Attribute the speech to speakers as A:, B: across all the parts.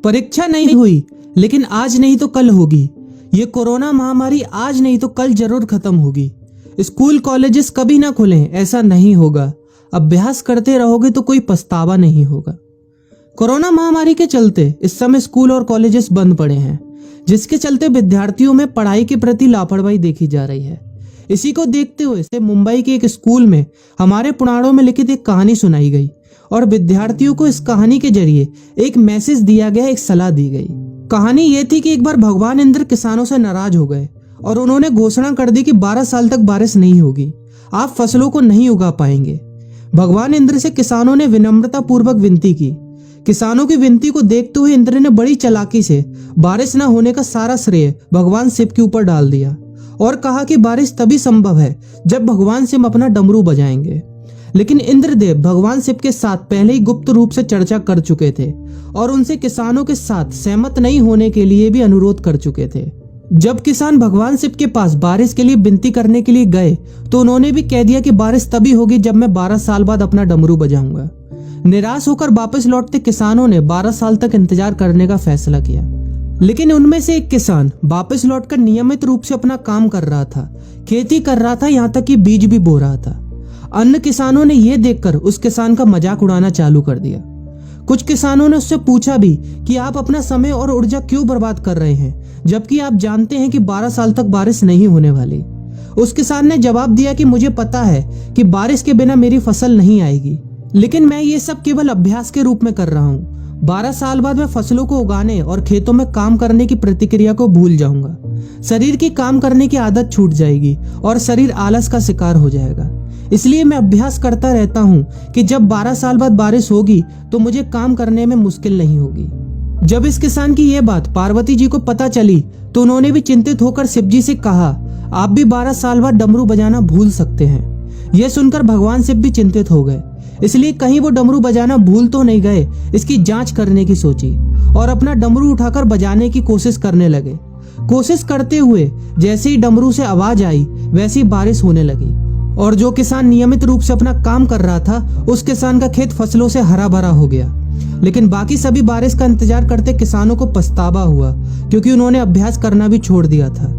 A: परीक्षा नहीं हुई, लेकिन आज नहीं तो कल होगी। ये कोरोना महामारी आज नहीं तो कल जरूर खत्म होगी। स्कूल कॉलेजेस कभी ना खुलें, ऐसा नहीं होगा। अभ्यास करते रहोगे तो कोई पछतावा नहीं होगा। कोरोना महामारी के चलते इस समय स्कूल और कॉलेजेस बंद पड़े हैं, जिसके चलते विद्यार्थियों में पढ़ाई के प्रति लापरवाही देखी जा रही है। इसी को देखते हुए मुंबई के एक स्कूल में हमारे पुराणों में लिखित एक कहानी सुनाई गई और विद्यार्थियों को इस कहानी के जरिए एक मैसेज दिया गया, एक सलाह दी गई। कहानी ये थी कि एक बार भगवान इंद्र किसानों से नाराज हो गए और उन्होंने घोषणा कर दी कि 12 साल तक बारिश नहीं होगी, आप फसलों को नहीं उगा पाएंगे। भगवान इंद्र से किसानों ने विनम्रता पूर्वक विनती की। किसानों की विनती को देखते हुए इंद्र ने बड़ी चालाकी से बारिश न होने का सारा श्रेय भगवान शिव के ऊपर डाल दिया और कहा कि बारिश तभी संभव है जब भगवान शिव अपना डमरू बजाएंगे। लेकिन इंद्रदेव भगवान शिव के साथ पहले ही गुप्त रूप से चर्चा कर चुके थे और उनसे किसानों के साथ सहमत नहीं होने के लिए भी अनुरोध कर चुके थे। जब किसान भगवान शिव के पास बारिश के लिए विनती करने के लिए गए तो उन्होंने भी कह दिया कि बारिश तभी होगी जब मैं 12 साल बाद अपना डमरू बजाऊंगा। निराश होकर वापस लौटते किसानों ने 12 साल तक इंतजार करने का फैसला किया। लेकिन उनमें से एक किसान वापस लौटकर नियमित रूप से अपना काम कर रहा था, खेती कर रहा था, यहाँ तक कि बीज भी बो रहा था। अन्य किसानों ने यह देखकर उस किसान का मजाक उड़ाना चालू कर दिया। कुछ किसानों ने उससे पूछा भी कि आप अपना समय और ऊर्जा क्यों बर्बाद कर रहे हैं, जबकि आप जानते हैं कि 12 साल तक बारिश नहीं होने वाली। उस किसान ने जवाब दिया कि मुझे पता है कि बारिश के बिना मेरी फसल नहीं आएगी, लेकिन मैं ये सब केवल अभ्यास के रूप में कर रहा हूँ। 12 साल बाद मैं फसलों को उगाने और खेतों में काम करने की प्रतिक्रिया को भूल जाऊंगा। शरीर की काम करने की आदत छूट जाएगी और शरीर आलस का शिकार हो जाएगा। इसलिए मैं अभ्यास करता रहता हूँ कि जब 12 साल बाद बारिश होगी तो मुझे काम करने में मुश्किल नहीं होगी। जब इस किसान की यह बात पार्वती जी को पता चली तो उन्होंने भी चिंतित होकर शिव जी से कहा, आप भी 12 साल बाद डमरू बजाना भूल सकते हैं। यह सुनकर भगवान शिव भी चिंतित हो गए, इसलिए कहीं वो डमरू बजाना भूल तो नहीं गए, इसकी जांच करने की सोची और अपना डमरू उठाकर बजाने की कोशिश करने लगे। कोशिश करते हुए जैसे ही डमरू से आवाज आई वैसी बारिश होने लगी और जो किसान नियमित रूप से अपना काम कर रहा था उस किसान का खेत फसलों से हरा भरा हो गया। लेकिन बाकी सभी बारिश का इंतजार करते किसानों को पछतावा हुआ, क्योंकि उन्होंने अभ्यास करना भी छोड़ दिया था।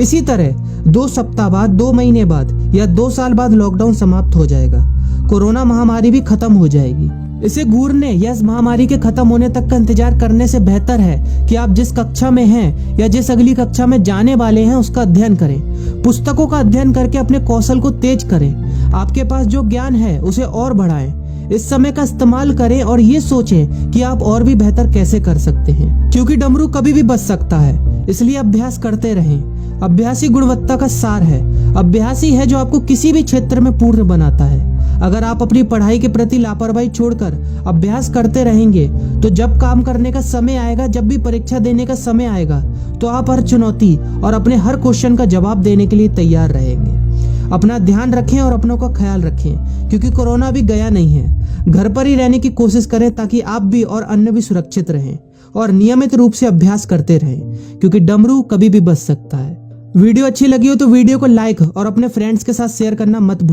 A: इसी तरह 2 सप्ताह बाद, 2 महीने बाद या 2 साल बाद लॉकडाउन समाप्त हो जाएगा। कोरोना महामारी भी खत्म हो जाएगी। इसे घूरने या इस महामारी के खत्म होने तक का इंतजार करने से बेहतर है कि आप जिस कक्षा में हैं या जिस अगली कक्षा में जाने वाले हैं उसका अध्ययन करें। पुस्तकों का अध्ययन करके अपने कौशल को तेज करें। आपके पास जो ज्ञान है उसे और बढ़ाएं। इस समय का इस्तेमाल करें और ये सोचें कि आप और भी बेहतर कैसे कर सकते हैं, क्योंकि डमरू कभी भी बज सकता है। इसलिए अभ्यास करते रहें। अभ्यास ही गुणवत्ता का सार है। अभ्यास ही है जो आपको किसी भी क्षेत्र में पूर्ण बनाता है। अगर आप अपनी पढ़ाई के प्रति लापरवाही छोड़कर अभ्यास करते रहेंगे तो जब काम करने का समय आएगा, जब भी परीक्षा देने का समय आएगा, तो आप हर चुनौती और अपने हर क्वेश्चन का जवाब देने के लिए तैयार रहेंगे। अपना ध्यान रखें और अपनों का ख्याल रखें, क्योंकि कोरोना भी गया नहीं है। घर पर ही रहने की कोशिश करें ताकि आप भी और अन्य भी सुरक्षित रहें और नियमित रूप से अभ्यास करते रहें, क्योंकि डमरू कभी भी बज सकता है। वीडियो अच्छी लगी हो तो वीडियो को लाइक और अपने फ्रेंड्स के साथ शेयर करना मत भूलिए।